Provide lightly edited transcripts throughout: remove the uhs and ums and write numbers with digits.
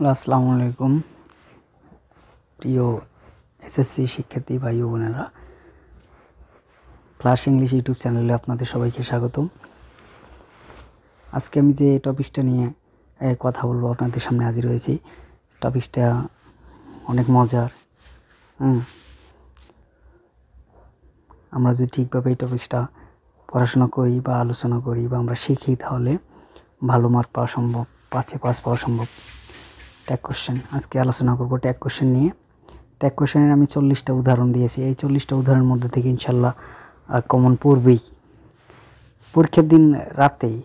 আসসালামু আলাইকুম প্রিয় এসএসসি শিক্ষার্থী ভাই ও বোনেরা, ফ্লাশ ইংলিশ ইউটিউব চ্যানেলে আপনাদের সবাইকে স্বাগতম। আজকে আমি যে টপিকসটা নিয়ে কথা বলবো আপনাদের সামনে হাজির হয়েছি। টপিকসটা অনেক মজার। আমরা যদি ঠিকভাবে এই টপিকসটা পড়াশোনা করি বা আলোচনা করি বা আমরা শিখি, তাহলে ভালো মার্ক পাওয়া সম্ভব, 5-এ পাস পাওয়া সম্ভব। ট্যাগ কোশ্চেন আজকে আলোচনা করব ট্যাগ কোশ্চেন নিয়ে। ট্যাগ কোশ্চেনের আমি 40টা উদাহরণ দিয়েছি। এই 40টা উদাহরণের মধ্যে থেকে ইনশাল্লাহ কমন পড়বেই। পরীক্ষার দিন রাতেই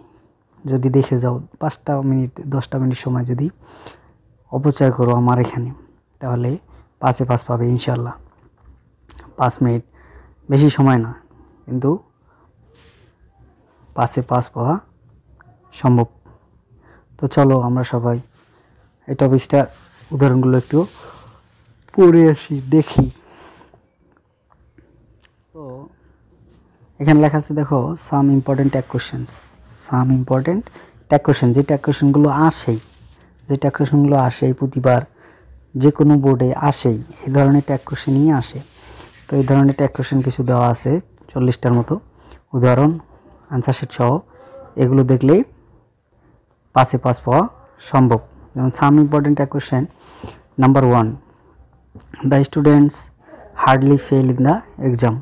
যদি দেখে যাও 5টা মিনিট 10টা মিনিট সময় যদি অপচয় করো আমার এখানে, তাহলে 5-এ পাস পাবে ইনশাল্লাহ। 5 মিনিট বেশি সময় না, কিন্তু 5-এ পাস পাওয়া সম্ভব। তো চলো আমরা সবাই এই টপিকসটা উদাহরণগুলো একটু পড়ে আসি, দেখি। তো এখানে লেখা আছে, দেখো, some important tag questions. Some important tag question, যে ট্যাগ কোশ্চেনগুলো আসেই প্রতিবার যে কোনো বোর্ডে আসেই, এই ধরনের ট্যাগ কোশ্চেনই আসে। তো এই ধরনের ট্যাগ কোশ্চেন কিছু দেওয়া আছে 40টার মতো উদাহরণ, আনসার শিট সহ। এগুলো দেখলেই 5-এ পাস পাওয়া সম্ভব। যেমন some important tag question number 1, the students hardly fail in the exam.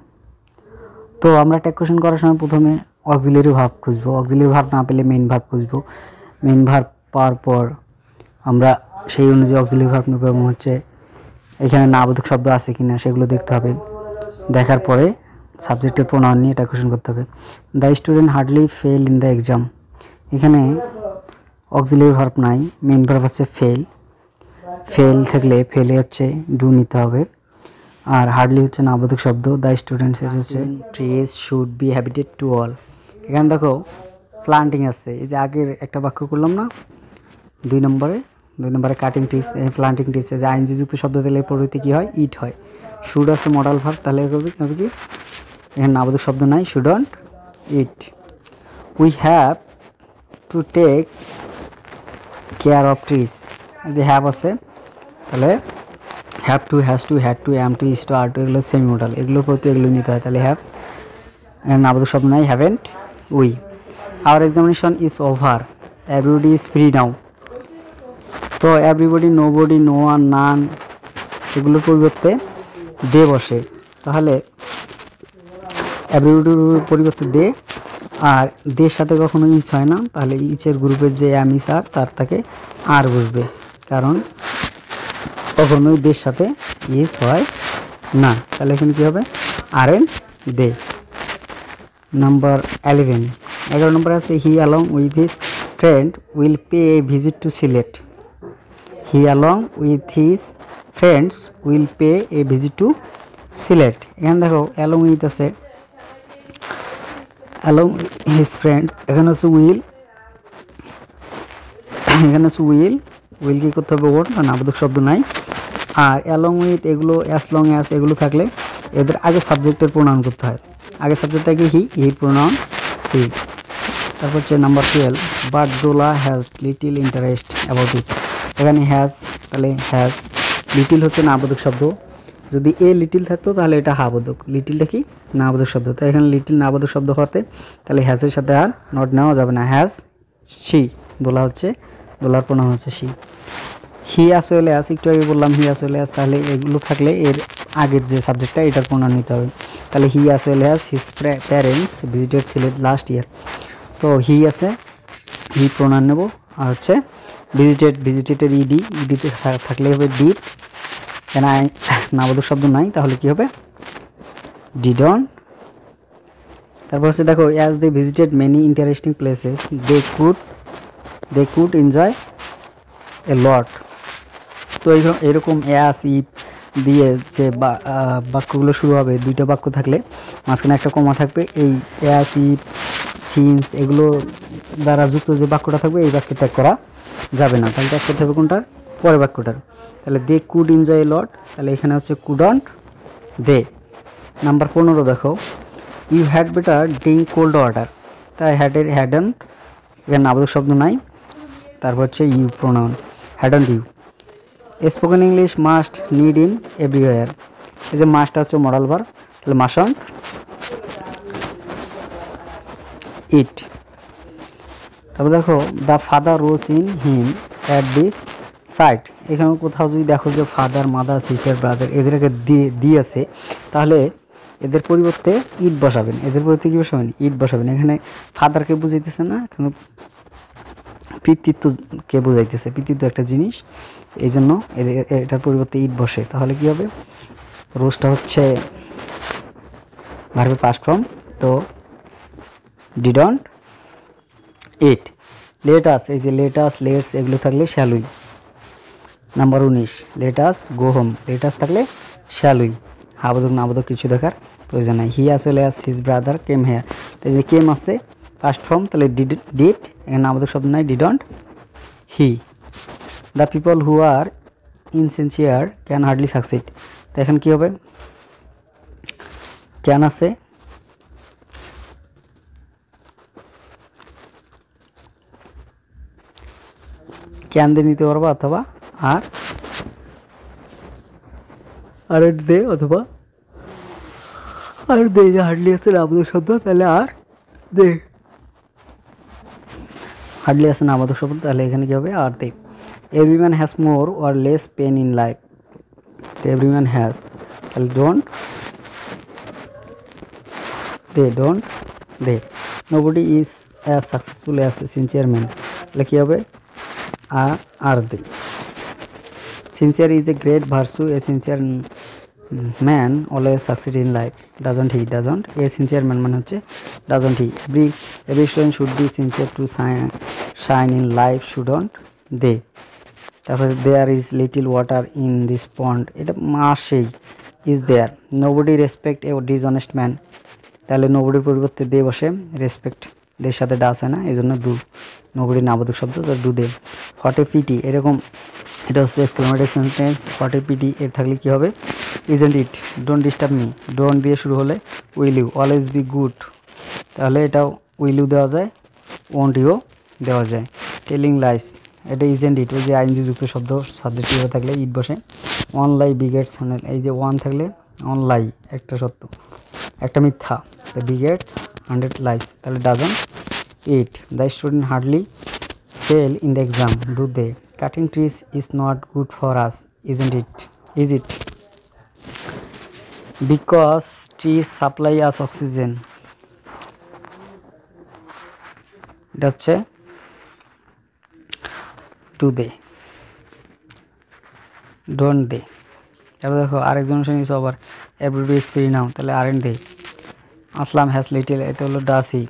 তো আমরা ট্যাগ কোশ্চেন করার সময় প্রথমে অক্সিলারি ভার্ব খুঁজবো। অক্সিলারি ভার্ব না পেলে মেইন ভার্ব খুঁজবো। মেইন ভার্ব পাওয়ার পর আমরা সেই অনুযায়ী অক্সিলারি ভার্ব নেব, এবং এখানে নাবোধক শব্দ আছে কিনা সেগুলো দেখতে হবে। দেখার পরে সাবজেক্টের প্রোনাউন নিয়ে ট্যাগ কোশ্চেন করতে হবে। The student hardly fail in the exam, এখানে অক্সিলারি ভার্ব নাই, মেইন ভার্ব আছে ফেল। ফেল থাকলে ফেলে ডু নিতে হবে, আর হার্ডলি নাবোধক শব্দ। The students trees should be হ্যাবিটেড to all. এখানে দেখো প্লান্টিং আছে, এই যে আগের একটা বাক্য করলাম না, 2 নম্বরে কাটিং ট্রিজ, প্লান্টিং ট্রিজ। যে আইনজি যুক্ত শব্দ দিলে পরিবর্তে কি হয়, ইট হয়। শুড আছে মডাল ভার্ব, তাহলে হবে কি, এখানে নাবোধক শব্দ নাই, shouldn't it. We have to take care of trees, যে হ্যাভ আছে, তাহলে have to, has to, had to, am to, is to, are to, এগুলো সেমি মডাল, এগুলোর প্রতি এগুলো নিতে হয়। তাহলে হ্যাভ, নাবোধক শব্দ নাই, haven't we. Our examination is over, everybody is free now. তো everybody, nobody, no one, none, এগুলোর পরিবর্তে দে বসে, তাহলে এভরিবডির পরিবর্তে দে। আর দের সাথে কখনো ইচ হয় না, তাহলে ইচের গ্রুপের যে এম ইস আর, তার থেকে আর বসবে, কারণ কখনোই দের সাথে ইস হয় না। তাহলে এখানে কী হবে, আর এন দে। নাম্বার 11 নম্বর আছে, he along with his friend will pay a visit to Sylhet. He along with his friends will pay a visit to Sylhet. এখানে দেখো অ্যালং উইথ আছে, অ্যালং হিজ ফ্রেন্ড, এখানে হচ্ছে উইল, উইল কি করতে হবে, ওর নাবোধক শব্দ নাই। আর অ্যালং উইথ, এগুলো অ্যাস লং অ্যাস, এগুলো থাকলে এদের আগে সাবজেক্টের প্রোনাউন করতে হয়। আগে সাবজেক্টটা কি, হি প্রোনাউন হি। তারপর হচ্ছে number 12, but Dola has little interest about it. এখানে হ্যাজ, তাহলে হ্যাজ, লিটিল হচ্ছে নাবোধক শব্দ। যদি এ লিটিল থাকতো তাহলে এটা হাবোধক, লিটিলটা কি নাবোধক শব্দ। তো এখানে লিটিল নাবোধক শব্দ হতে, তাহলে হ্যাজের সাথে আর নট নেওয়া যাবে না। হ্যাজ শি, দোলা হচ্ছে, দোলার প্রোনাউন হচ্ছে she. He as well as, একটু আগে বললাম হি অ্যাজ ওয়েল অ্যাজ, তাহলে এগুলো থাকলে এর আগের যে সাবজেক্টটা এটার প্রোনাউন নিতে হবে। তাহলে হি as well as his parents visited Sylhet last ইয়ার। তো হি আছে, হি প্রোনাউন নেব। আর হচ্ছে ভিজিটেডের ইডিতে থাকলে হবে ডিড, কেন নাবোধক শব্দ নাই, তাহলে কি হবে, ডিডন্ট। তারপর হচ্ছে দেখো, as they visited many interesting places they could enjoy a lot. তো এরকম অ্যাস ইফ দিয়ে যে বাক্যগুলো শুরু হবে, 2টা বাক্য থাকলে মাঝখানে একটা কমা থাকবে। এই অ্যাস ইফ, সিন্স, এগুলো দ্বারা যুক্ত যে বাক্যটা থাকবে এই বাক্যে ট্যাগ করা যাবে না। তাহলে ট্যাগ করতে হবে কোনটার, পরের বাক্যটার। তাহলে দে কুড এনজয় এ লট, তাহলে এখানে হচ্ছে কুডন্ট দে। নাম্বার 15 দেখো, you had better drink cold water. তাই হ্যাডন্ট, এখানে নাবোধক শব্দ নাই। তারপর হচ্ছে you pronoun, hadn't you. Spoken English must need in everywhere, এই যে মাস্ট হচ্ছে মডাল ভার্ব, তাহলে মাস্টন্ট ইট। তারপর দেখো the father rose in him at this sight, এখানে কোথাও যদি দেখো যে ফাদার মাদার সিস্টার ব্রাদার এদেরকে দিয়েছে, তাহলে এদের পরিবর্তে ইট বসাবেন, এদের পরিবর্তে কী বসাবেন, ইট বসাবেন। এখানে ফাদারকে বুঝাইতেছে না, এখানে পিতৃত্বকে বোঝাইতেছে, পিতৃত্ব একটা জিনিস, এই জন্য এটার পরিবর্তে ইট বসে। তাহলে কি হবে, রোজটা হচ্ছে ভার্বের পাস্ট ফর্ম, তো ডিডন্ট ইট। লেটাস, এই যে লেটাস লেটস এগুলো থাকলে shall we. Number 19 let us go home, let us থাকলে শ্যালুই, আবদ্ধক না আবদ্ধক কিছু দেখার প্রয়োজন নাই। He as well as his brother came here, তো এই যে কেম আছে ফার্স্ট ফর্ম, তাহলে ডিড, এখানে আবদ্ধক শব্দ নাই, didn't he. The people who are insincere can hardly succeed, তো এখন কী হবে, ক্যান আছে, ক্যান দিয়ে নিতে পারবো, অথবা আর এট দে, অথবা আর দে, যে হার্ডলি আছে নাবোধক শব্দ, তাহলে আর দে, হার্ডলি আছে নাবোধক শব্দ, তাহলে এখানে কী হবে, are they. Every man has more or less pain in life, every man has, তাহলে don't they, don't they. Nobody is as successful as a sincere man, তাহলে কী হবে, are they. Sincere is a great virtue, a sincere man always succeed in life, doesn't he, doesn't a sincere man মানে হচ্ছে doesn't he. Every student should be sincere to shine in life, shouldn't they. তারপরে দেয়ার is little water in this pond, এটা মাসেই is there. Nobody respect a dishonest man, তাহলে নোবডির পরিবর্তে they বসে, respect দের সাথে ডাস হয় না, এই জন্য ডু, নোবডি নাবোধক শব্দ, তো ডু দে। ফর্টি পিটি, এরকম এটা হচ্ছে এক্সক্লেমেটরি সেন্টেন্স, ফর্টি পিটি এর থাকলে কী হবে, isn't it, don't disturb me, don't দিয়ে শুরু হলে will you, always be good, তাহলে এটাও উইল ইউ দেওয়া যায়, ওয়ন্ট ইউ দেওয়া যায়। টেলিং লাইস, এটা ইজেন্ট ইট, ওই যে আইনজি যুক্ত শব্দ সাবজেক্ট হিসেবে থাকলে ইট বসে। ওয়ান লাই বিগেটস, এই যে ওয়ান থাকলে ওয়ান লাই একটা সত্য, একটা মিথ্যা, তো বিগেটস 100 লাইস, তাহলে doesn't it. The student hardly fail in the exam, do they. Cutting trees is not good for us, isn't it, is it. Because trees supply us oxygen, এটা হচ্ছে do they, don't দে। এবার দেখো আরেকজনের সঙ্গে আবার everybody is free now, তাহলে aren't they. Aslam has little, এটা হলো does he.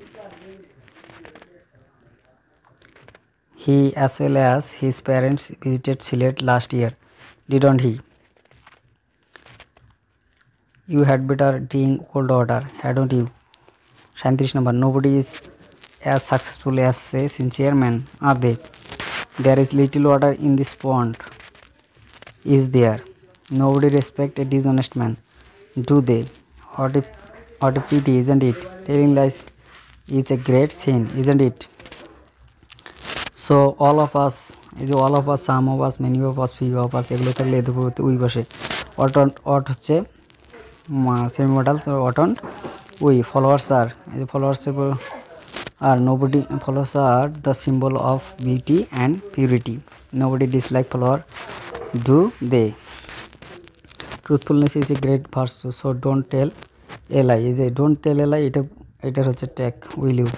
He as well as his parents visited Sylhet last year, didn't he. You had better drink cold water, hadn't you. 37 number nobody is as successful as a sincere man, are they. There is little water in this pond, is there. Nobody respect a dishonest man, do they? What a pity, isn't it? Telling lies is a great sin, isn't it? So all of us, is all of us, some of us, many of us, few of us, এগুলো থাকলে এদের পরিবর্তে we বসে। অট হচ্ছে semi model, তো অটন্ট we. Followers are, এই যে ফলোয়ার্সের আর nobody, followers are the symbol of beauty and purity, nobody dislike follower, do they? Truthfulness is a great virtue, so don't tell a lie, is a don't tell a lie, এটা হচ্ছে take, will you?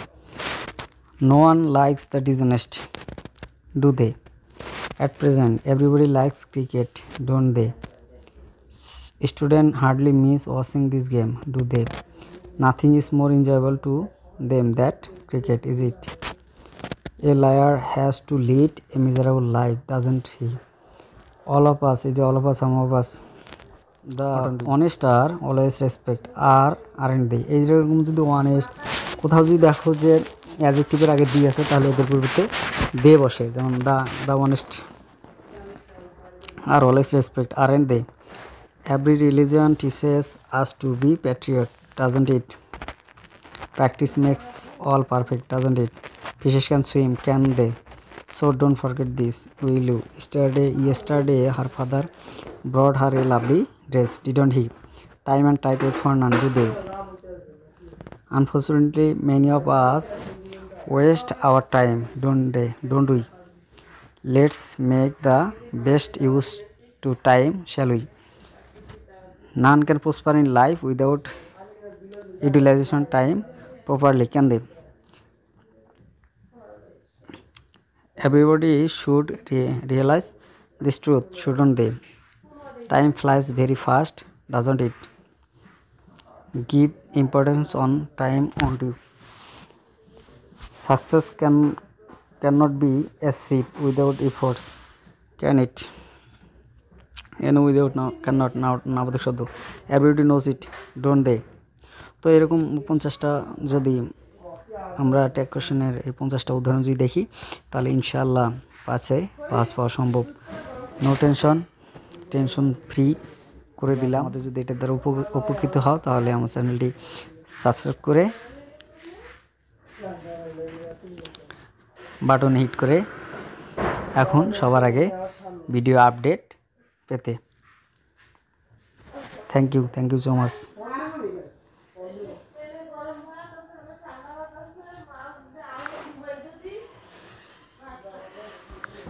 No one likes the dishonest, do they? At present everybody likes cricket, don't they? Student hardly miss watching this game, do they? Nothing is more enjoyable to them than cricket, is it? A liar has to lead a miserable life, doesn't he? All of us, is all of us, some of us. The honest are always respect, aren't they? এই রকম যদি honest কোথাও যদি দেখো যে অ্যাডজেক্টিভের আগে দিয়ে আছে, তাহলে ওদের পরিবর্তে দে বসে, যেমন the honest are always respect, aren't they? Every religion teaches us to be patriot, doesn't it? Practice makes all perfect, doesn't it? Fishes can swim, can they? So don't forget this, will you? Yesterday her father brought her a lovely dress, didn't he? Time and tide wait for none, do they? Unfortunately, many of us waste our time, don't we? Let's make the best use to time, shall we? None can prosper in life without utilization time properly, can they? Everybody should realize this truth, shouldn't they? Time flies very fast, doesn't it? Give importance on time only. Success cannot be achieved without efforts, can it? Without now cannot now নাবাদক শব্দ, everybody knows it, don't they? তো এরকম 50টা যদি আমরা tag কোশ্চেনের এই 50টা উদাহরণ যদি দেখি তাহলে ইনশাআল্লাহ পাস পাওয়া সম্ভব। নো টেনশন ফ্রি করে দিলাম। আমাদের যদি এটা দ্বারা উপকৃত হও তাহলে আমার চ্যানেলটি সাবস্ক্রাইব করে বাটন হিট করে এখন সবার আগে ভিডিও আপডেট পেতে। Thank you so much.